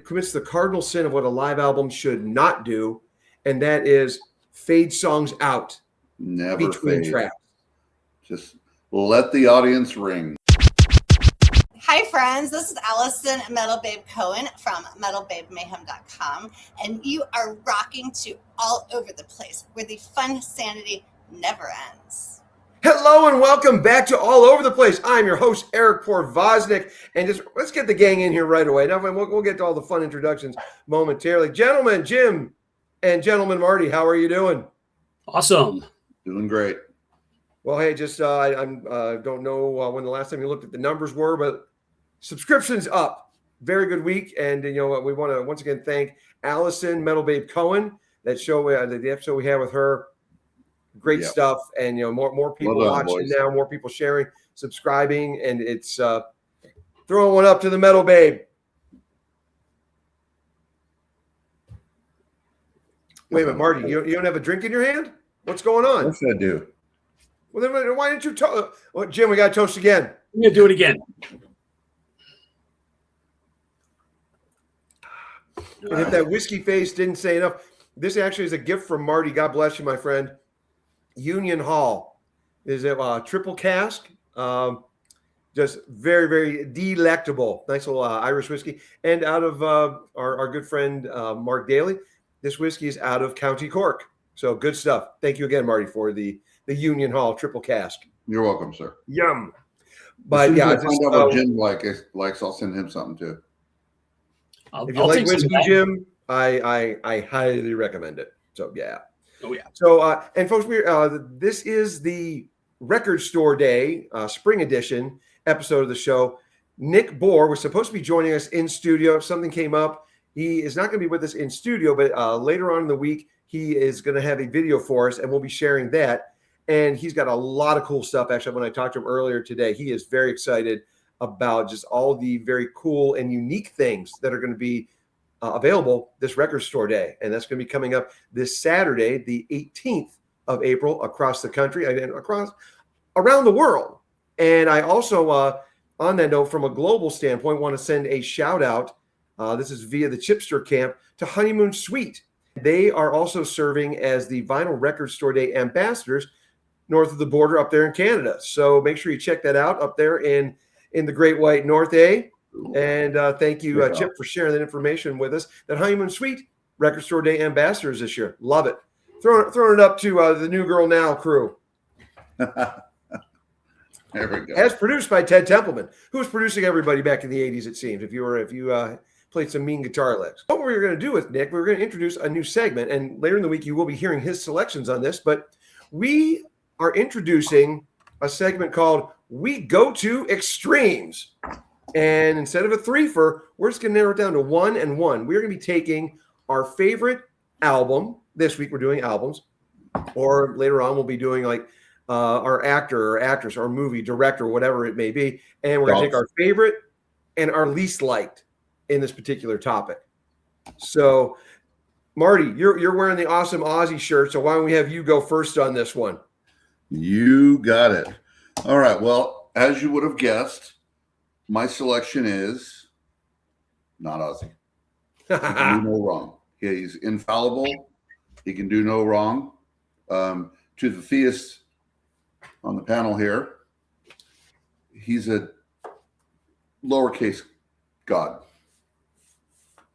commits the cardinal sin of what a live album should not do, and that is fade songs out. Never between fade. tracks. Just let the audience ring. Hi, friends. This is Allison Metal Babe Cohen from MetalBabeMayhem.com, and you are rocking to All Over the Place, where the fun sanity never ends. Hello and welcome back to All Over the Place. I'm your host, Eric Porvoznik, and let's get the gang in here right away. Now, we'll get to all the fun introductions momentarily. Gentlemen, Jim and gentleman Marty, how are you doing? Awesome. Doing great. Well, hey, just I don't know when the last time you looked at the numbers were, but subscriptions up. Very good week, and we want to once again thank Allison Metal Babe Cohen. That show, the episode we had with her. Great stuff, and more people watching now, more people sharing, subscribing, and it's throwing one up to the Metal Babe. Wait a minute, Marty, you don't have a drink in your hand? What's going on? Yes, I do. Well, then why didn't you toast? Well, Jim, we got to toast again. I'm gonna do it again. And if that whiskey face didn't say enough, this actually is a gift from Marty. God bless you, my friend. Union Hall is a triple cask, just very, very delectable. Nice little Irish whiskey. And out of our good friend Mark Daly, this whiskey is out of County Cork. So good stuff. Thank you again, Marty, for the Union Hall triple cask. You're welcome, sir. Yum. But yeah, find out what Jim likes. I'll send him something too. If you like whiskey, Jim, I highly recommend it. So yeah. Oh yeah. So and folks, this is the Record Store Day Spring Edition episode of the show. Nick Bohr was supposed to be joining us in studio. Something came up. He is not going to be with us in studio, but later on in the week, he is going to have a video for us, and we'll be sharing that. And he's got a lot of cool stuff. Actually, when I talked to him earlier today, he is very excited about just all the very cool and unique things that are going to be available this Record Store Day. And that's going to be coming up this Saturday, the 18th of April, across the country and around the world. And I also, on that note, from a global standpoint, want to send a shout out. This is via the Chipster Camp to Honeymoon Suite. They are also serving as the Vinyl Record Store Day ambassadors north of the border up there in Canada. So make sure you check that out up there in the Great White North, And thank you, Chip, for sharing that information with us. That Honeymoon Suite Record Store Day ambassadors this year. Love it. Throwing it up to the New Girl Now crew. There we go. As produced by Ted Templeman, who was producing everybody back in the 80s, it seems, if you played some mean guitar licks. What we're going to do with Nick, we're going to introduce a new segment, and later in the week you will be hearing his selections on this, but we are introducing a segment called We Go to Extremes. And instead of a threefer, we're just going to narrow it down to 1 and 1. We're going to be taking our favorite album. This week we're doing albums. Or later on we'll be doing like our actor or actress or movie director, whatever it may be. And we're going to take our favorite and our least liked in this particular topic. So, Marty, you're wearing the awesome Aussie shirt. So why don't we have you go first on this one? You got it. All right. Well, as you would have guessed, my selection is not Ozzy. He can do no wrong. He's infallible. He can do no wrong. To the theists on the panel here, he's a lowercase god,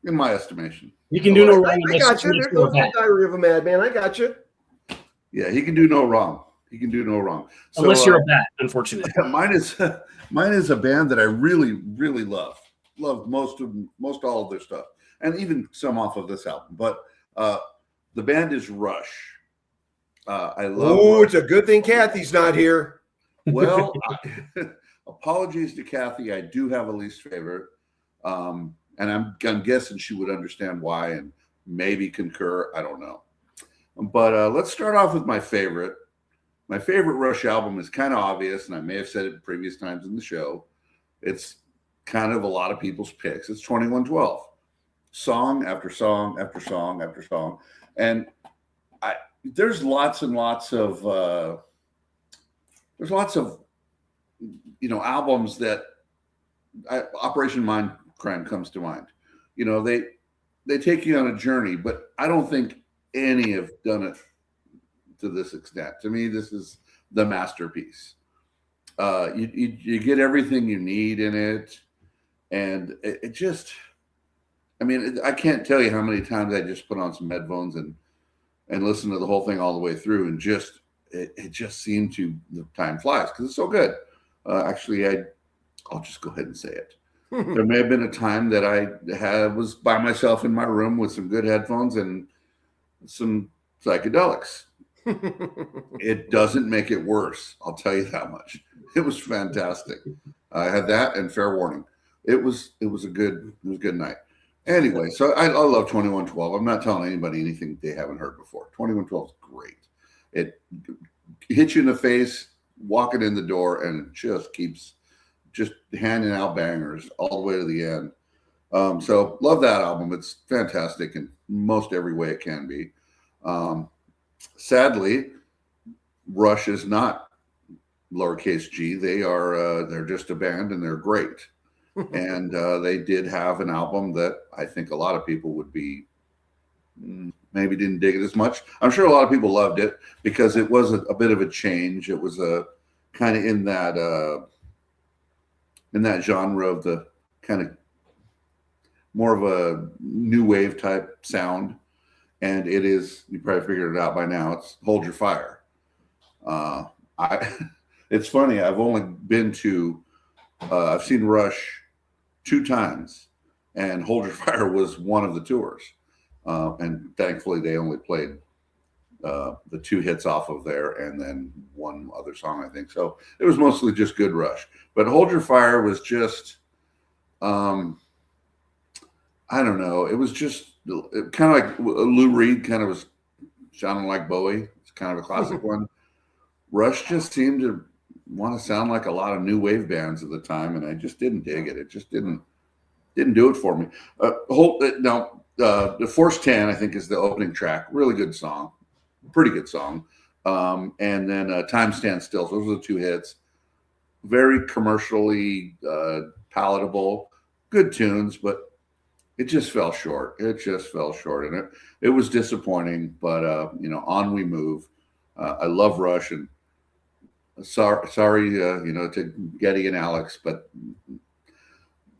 in my estimation. You can do no wrong. I got you. There's the Diary of a Madman. I got you. Yeah, he can do no wrong. He can do no wrong. So, unless you're a bat, unfortunately. Mine is a band that I really, really love. Loved most all of their stuff, and even some off of this album. But the band is Rush. I love. Oh, Rush. it's a good thing Kathy's not here. Well, apologies to Kathy. I do have a least favorite, and I'm guessing she would understand why and maybe concur. I don't know. But let's start off with my favorite. My favorite Rush album is kind of obvious, and I may have said it previous times in the show. It's kind of a lot of people's picks. It's 2112. Song after song after song after song. And there's lots and lots of albums that Operation Mindcrime comes to mind. they take you on a journey, but I don't think any have done it to this extent. To me, this is the masterpiece. You get everything you need in it, and it just, I can't tell you how many times I just put on some headphones and listen to the whole thing all the way through, and just it just seemed to, the time flies because it's so good. Actually, I'll just go ahead and say it. There may have been a time that I was by myself in my room with some good headphones and some psychedelics. It doesn't make it worse. I'll tell you that much. It was fantastic. I had that and Fair Warning. It was a good night. Anyway, so I love 2112. I'm not telling anybody anything they haven't heard before. 2112 is great. It hits you in the face, walking in the door, and it just keeps just handing out bangers all the way to the end. So love that album. It's fantastic in most every way it can be. Sadly, Rush is not lowercase g. They're just a band, and they're great. And they did have an album that I think a lot of people would be maybe didn't dig it as much. I'm sure a lot of people loved it because it was a bit of a change. It was a kind of in that genre of the kind of more of a new wave type sound. And it is, you probably figured it out by now, it's Hold Your Fire. It's funny, I've only been to, I've seen Rush 2 times, and Hold Your Fire was one of the tours. And thankfully they only played the 2 hits off of there and then one other song, I think. So it was mostly just good Rush. But Hold Your Fire was just, I don't know, it was just kind of like Lou Reed kind of was sounding like Bowie. It's kind of a classic one. Rush just seemed to want to sound like a lot of new wave bands at the time, and I just didn't dig it. It just didn't do it for me. The Force 10, I think, is the opening track. Really good song. Pretty good song. And then Time Stands Still. So those are the 2 hits. Very commercially palatable. Good tunes, but it just fell short. And it was disappointing, but on we move. I love Rush, and sorry, to Getty and Alex, but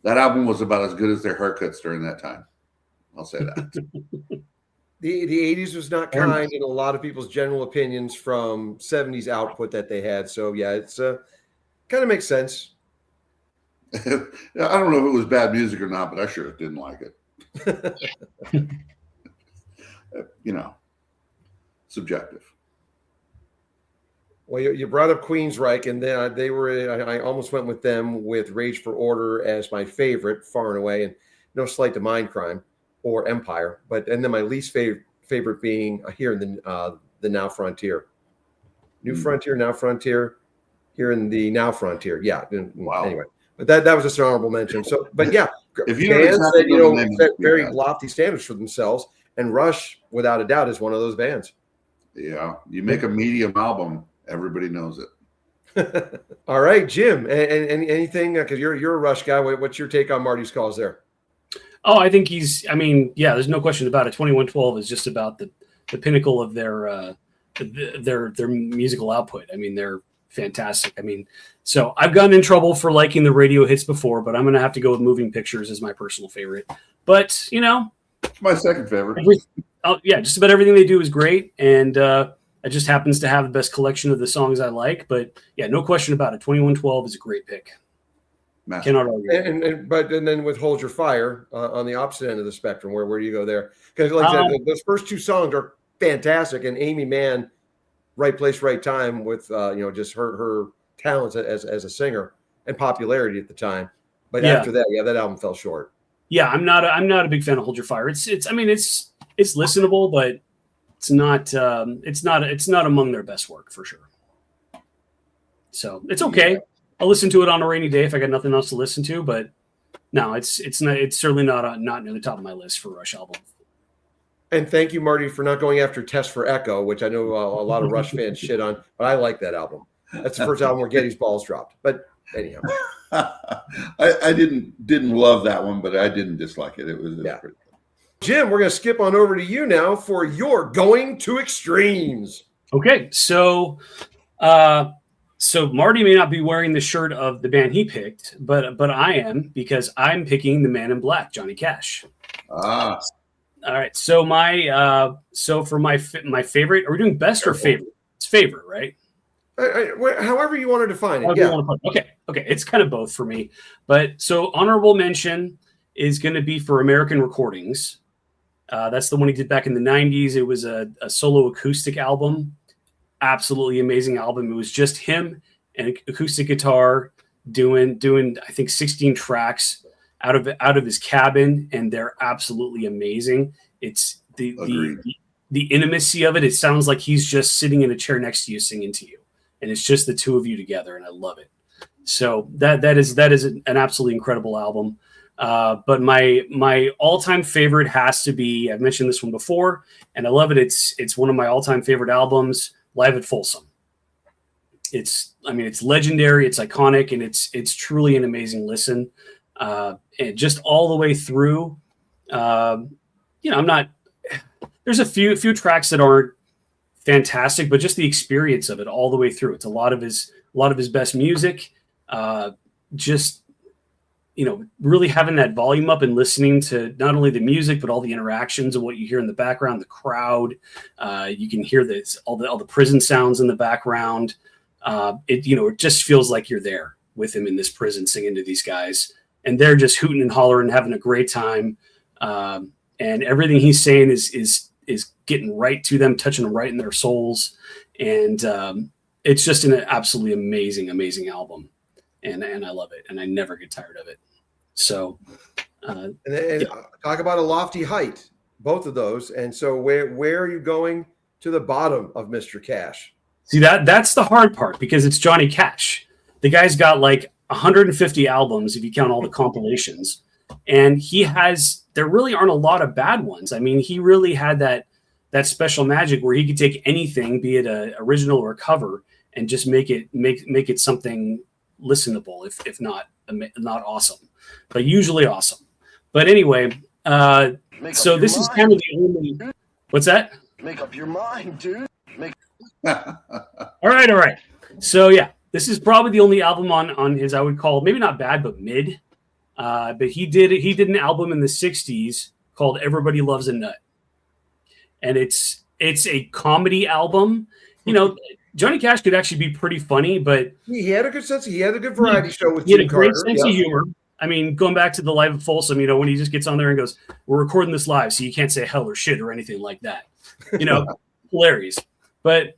that album was about as good as their haircuts during that time. I'll say that. The 80s was not kind in a lot of people's general opinions from 70s output that they had. So yeah, it's kind of makes sense. I don't know if it was bad music or not, but I sure didn't like it. Subjective. Well, you brought up Queensryche, and then they were. I almost went with them with Rage for Order as my favorite, far and away, and no slight to Mindcrime or Empire, and then my least favorite being here in the Now Frontier, New Frontier, Now Frontier, here in the Now Frontier. Yeah. Wow. Anyway, but that was just an honorable mention. So, but yeah, if you bands that set very lofty standards for themselves, and Rush, without a doubt, is one of those bands. Yeah, you make a medium album, everybody knows it. All right, Jim, and anything, because you're a Rush guy. What's your take on Marty's calls there? Oh, I think there's no question about it. 2112 is just about the pinnacle of their musical output. I mean, they're fantastic. I mean, so I've gotten in trouble for liking the radio hits before, but I'm going to have to go with Moving Pictures as my personal favorite. But, it's my second favorite. Just about everything they do is great. And it just happens to have the best collection of the songs I like. But yeah, no question about it. 2112 is a great pick. Master. Cannot argue. And then with Hold Your Fire on the opposite end of the spectrum, where do you go there? Because those first 2 songs are fantastic, and Amy Mann, right place, right time with just her talents as a singer and popularity at the time. But after that, that album fell short. Yeah, I'm not a big fan of Hold Your Fire. It's listenable, but it's not among their best work for sure. So it's okay. Yeah. I'll listen to it on a rainy day if I got nothing else to listen to, but no, it's certainly not near the top of my list for Rush album. And thank you, Marty, for not going after Test for Echo, which I know a lot of Rush fans shit on, but I like that album. That's the first album where Getty's balls dropped. But anyhow. I didn't love that one, but I didn't dislike it. It was pretty good. Jim, we're going to skip on over to you now for your Going to Extremes. Okay, so Marty may not be wearing the shirt of the band he picked, but I am, because I'm picking the Man in Black, Johnny Cash. Ah, all right. So for my favorite, are we doing best or favorite? It's favorite, right? However you want to define it. Yeah. Okay. It's kind of both for me, but so honorable mention is going to be for American Recordings. That's the one he did back in the 90s. It was a solo acoustic album. Absolutely amazing album. It was just him and acoustic guitar doing I think 16 tracks out of his cabin, and they're absolutely amazing. It's the intimacy of it. It sounds like he's just sitting in a chair next to you singing to you, and it's just the two of you together, and I love it. So that is an absolutely incredible album. But my all-time favorite has to be, I've mentioned this one before, and I love it. It's one of my all-time favorite albums, Live at Folsom. It's legendary, it's iconic, and it's truly an amazing listen. And just all the way through, there's a few tracks that aren't fantastic, but just the experience of it all the way through. It's a lot of his best music. Really having that volume up and listening to not only the music, but all the interactions and what you hear in the background, the crowd. You can hear all the prison sounds in the background. It just feels like you're there with him in this prison singing to these guys, and they're just hooting and hollering, having a great time. And everything he's saying is getting right to them, touching them right in their souls. And it's just an absolutely amazing album. And I love it, and I never get tired of it. So, talk about a lofty height, both of those. And so, where are you going to the bottom of Mr. Cash? See, that's the hard part, because it's Johnny Cash. The guy's got like 150 albums if you count all the compilations, and there really aren't a lot of bad ones. I mean, he really had that special magic where he could take anything, be it a original or a cover, and just make it something listenable, if not awesome, but usually awesome. But anyway, so this is kind of the only. What's that? Make up your mind, dude. All right. So yeah, this is probably the only album on his, I would call, maybe not bad, but mid. But he did an album in the 60s called Everybody Loves a Nut, and it's a comedy album. Johnny Cash could actually be pretty funny, but he had a good sense. He had a good variety show with He had a Jim great Carter. sense of humor. I mean, going back to the Live at Folsom, when he just gets on there and goes, "We're recording this live, so you can't say hell or shit or anything like that." Hilarious. But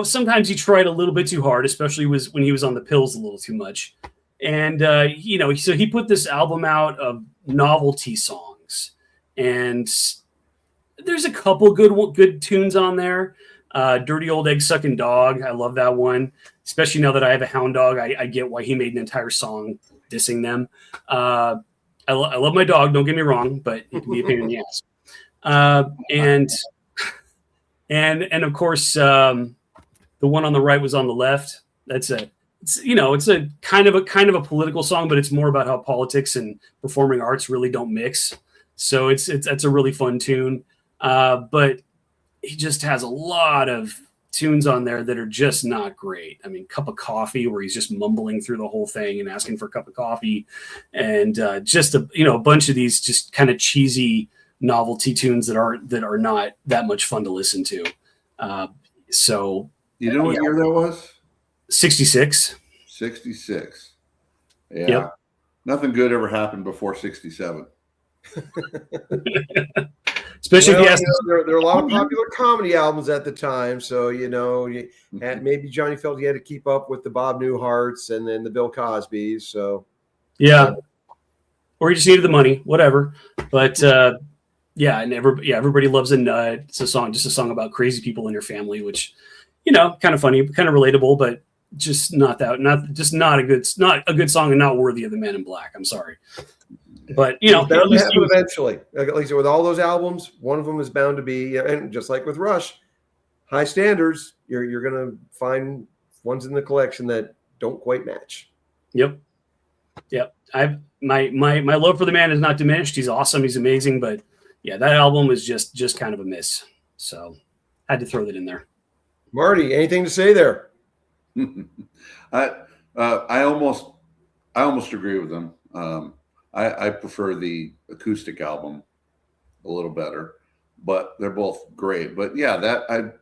sometimes he tried a little bit too hard, especially when he was on the pills a little too much. And so he put this album out of novelty songs, and there's a couple good tunes on there. Dirty Old Egg Sucking Dog, I love that one, especially now that I have a hound dog. I get why he made an entire song dissing them. I love my dog, don't get me wrong, but it can be a pain in the ass. And of course, the one on the right was on the left. It's a kind of a political song, but it's more about how politics and performing arts really don't mix. So it's a really fun tune. But he just has a lot of tunes on there that are just not great. I mean, Cup of Coffee, where he's just mumbling through the whole thing and asking for a cup of coffee, and just a bunch of these just kind of cheesy novelty tunes that are not that much fun to listen to. So you know what year that was? 66. 66. Yeah. Yep. Nothing good ever happened before 67. Especially if there are a lot of popular comedy albums at the time, so maybe Johnny felt he had to keep up with the Bob Newharts and then the Bill Cosbys. So yeah, or he just needed the money, whatever. But Everybody Loves a Nut. It's just a song about crazy people in your family, which kind of funny, kind of relatable, but just not a good song and not worthy of the Man in Black. I'm sorry. But bound to happen eventually. Like I said, with all those albums, one of them is bound to be, and just like with Rush, high standards. You're gonna find ones in the collection that don't quite match. Yep. My love for the man is not diminished. He's awesome. He's amazing. But yeah, that album is just kind of a miss. So had to throw that in there. Marty, anything to say there? I almost agree with them. I prefer the acoustic album a little better, but they're both great. But yeah, that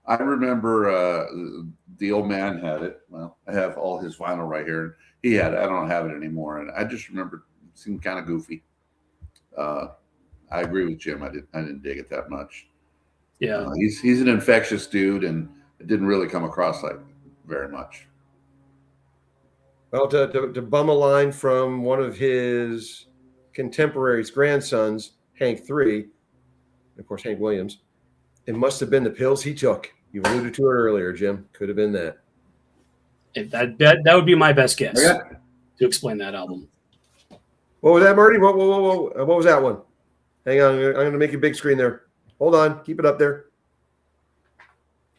I remember the old man had it. Well, I have all his vinyl right here. He had it. I don't have it anymore, and I just remember it seemed kind of goofy. I agree with Jim. I didn't dig it that much. Yeah, he's an infectious dude, and it didn't really come across like very much. Well, to bum a line from one of his contemporaries' grandsons, Hank III, of course, Hank Williams, it must have been the pills he took. You alluded to it earlier, Jim. Could have been that. That would be my best guess Yeah. to explain that album. What was that, Marty? Whoa. What was that one? Hang on. I'm going to make a big screen there. Hold on. Keep it up there.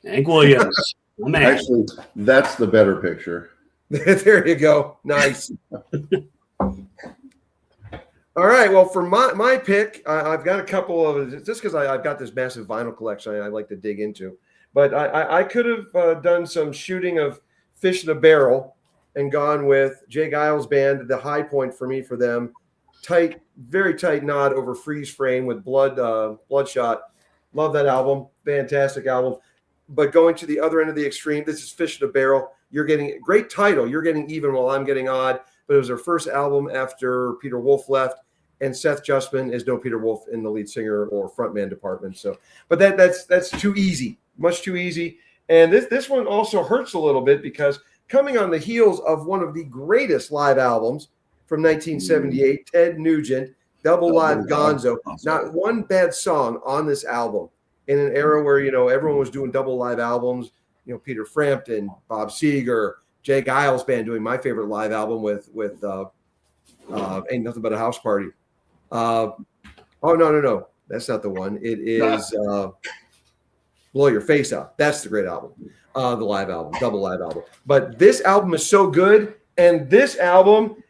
Hank Williams. Oh, man. Actually, that's the better picture. There you go. Nice. All right. Well, for my pick, I've got a couple of just because I've got this massive vinyl collection I like to dig into. But I could have done some shooting of Fish in a Barrel and gone with Jay Giles Band, the high point for me for them. Tight, very tight nod over Freeze Frame with Bloodshot. Love that album. Fantastic album. But going to the other end of the extreme, this is Fish in a Barrel. You're getting great title. You're getting even while I'm getting odd. But it was their first album after Peter Wolf left, and Seth Justman is no Peter Wolf in the lead singer or frontman department. So, but that's too easy, much too easy. And this one also hurts a little bit because coming on the heels of one of the greatest live albums from 1978, Ted Nugent, Double Live Gonzo. Not one bad song on this album in an era where everyone was doing double live albums. Peter Frampton, Bob Seger, Jay Giles Band doing my favorite live album with Ain't Nothing But a House Party. No, that's not the one. It is Blow Your Face Out. That's the great album, the live album, double live album. But this album is so good, and this album,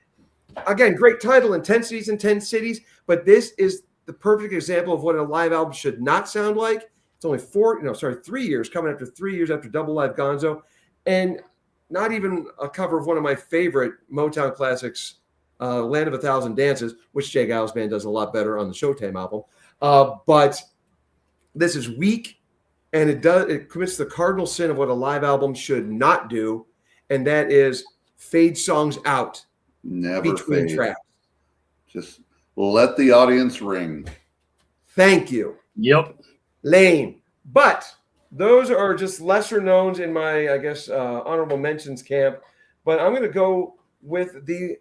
again, great title, Intensities in 10 Cities, but this is the perfect example of what a live album should not sound like. It's only 3 years, coming after 3 years after Double Live Gonzo, and not even a cover of one of my favorite Motown classics, Land of a Thousand Dances, which Jay Giles Band does a lot better on the Showtime album. But this is weak, and it commits the cardinal sin of what a live album should not do, and that is fade songs out between tracks. Just let the audience ring. Thank you. Yep. Lame. But those are just lesser knowns in my, I guess, honorable mentions camp. But I'm going to go with the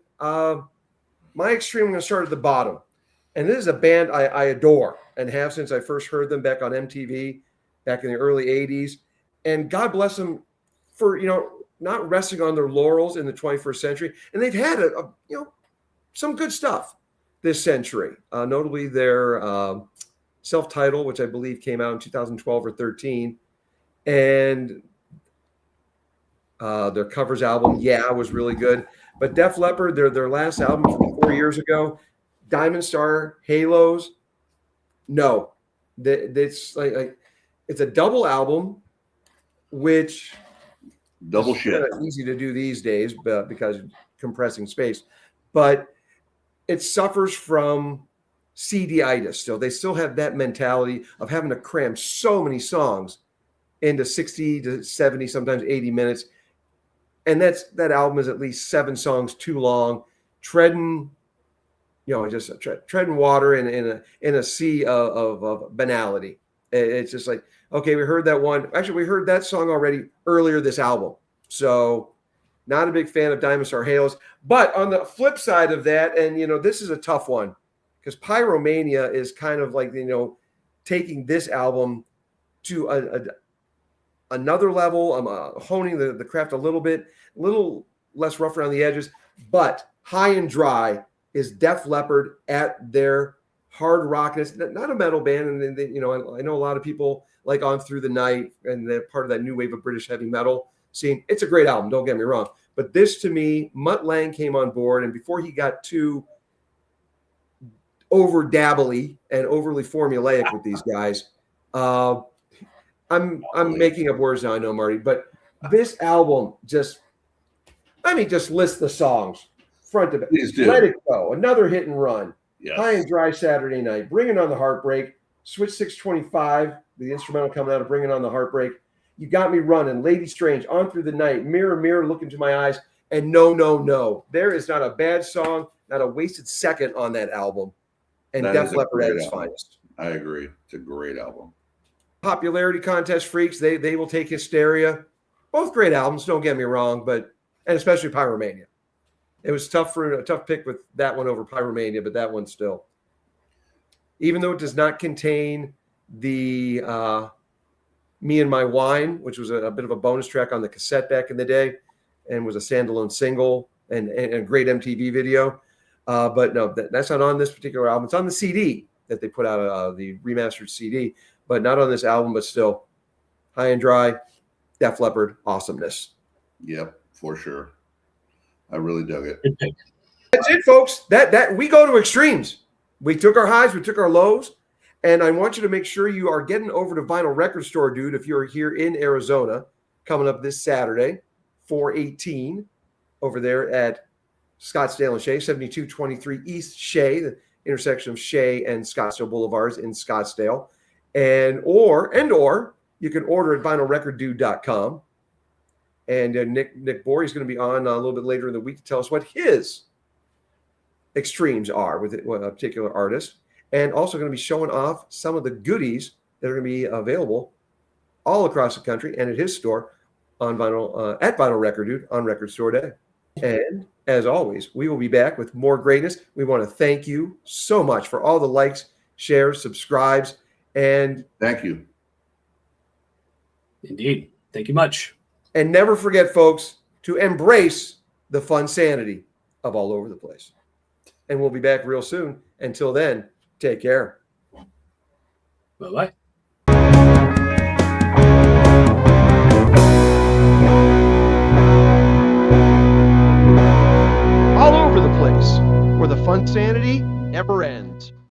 my extreme. I'm going to start at the bottom. And this is a band I adore and have since I first heard them back on MTV back in the early 80s. And God bless them for, not resting on their laurels in the 21st century. And they've had some good stuff this century, notably their self-titled, which I believe came out in 2012 or 13. And their covers album, was really good. But Def Leppard, their last album from 4 years ago, Diamond Star, Halos, no. It's like it's a double album, which double shit. Easy to do these days, but because compressing space. But it suffers from CD-itis still. They still have that mentality of having to cram so many songs into 60 to 70, sometimes 80 minutes. And that album is at least 7 songs too long, treading water in a sea of banality. It's just like, okay, we heard that one. Actually, we heard that song already earlier this album. So not a big fan of Diamond Star Halos. But on the flip side of that, and, this is a tough one because Pyromania is kind of like, taking this album to another level. Honing the craft a little less rough around the edges. But High and Dry is Def Leppard at their hard rock. And it's not a metal band. And I know a lot of people like On Through the Night, and they're part of that new wave of British heavy metal scene. It's a great album, don't get me wrong. But this, to me, Mutt Lang came on board, and before he got too over dabbly and overly formulaic with these guys, I'm making up words now, I know, Marty, but this album just list the songs front to back. Please do. Let It Go, another hit and run. Yes. High and Dry Saturday Night, Bringing on the Heartbreak, Switch 625, the instrumental coming out of Bringing on the Heartbreak. You Got Me Running, Lady Strange, On Through the Night, Mirror, Mirror, Look Into My Eyes, and No, No, No. There is not a bad song, not a wasted second on that album. And That Def is a Leppard at great its album. finest. I agree. It's a great album. Popularity Contest freaks, they will take Hysteria. Both great albums, don't get me wrong, and especially Pyromania. It was tough pick with that one over Pyromania, but that one still. Even though it does not contain the Me and My Wine, which was a bit of a bonus track on the cassette back in the day and was a standalone single and a great MTV video. But no, that's not on this particular album. It's on the CD that they put out, the remastered CD, but not on this album, but still High and Dry, Def Leppard, awesomeness. Yep, for sure. I really dug it. That's it, folks. That we go to extremes. We took our highs, we took our lows, and I want you to make sure you are getting over to Vinyl Record Store, dude, if you're here in Arizona, coming up this Saturday, 4/18, over there at Scottsdale and Shea, 7223 East Shea, the intersection of Shea and Scottsdale Boulevards in Scottsdale. Or you can order at vinylrecorddude.com. And Nick Bohr is going to be on a little bit later in the week to tell us what his extremes are with a particular artist, and also going to be showing off some of the goodies that are going to be available all across the country and at his store on vinyl at Vinyl Record Dude on Record Store Day. And as always, we will be back with more greatness. We want to thank you so much for all the likes, shares, subscribes, and Thank you. Indeed. Thank you much. And never forget, folks, to embrace the fun sanity of All Over the Place. And we'll be back real soon. Until then, take care. Bye-bye. All Over the Place, where the fun sanity never ends.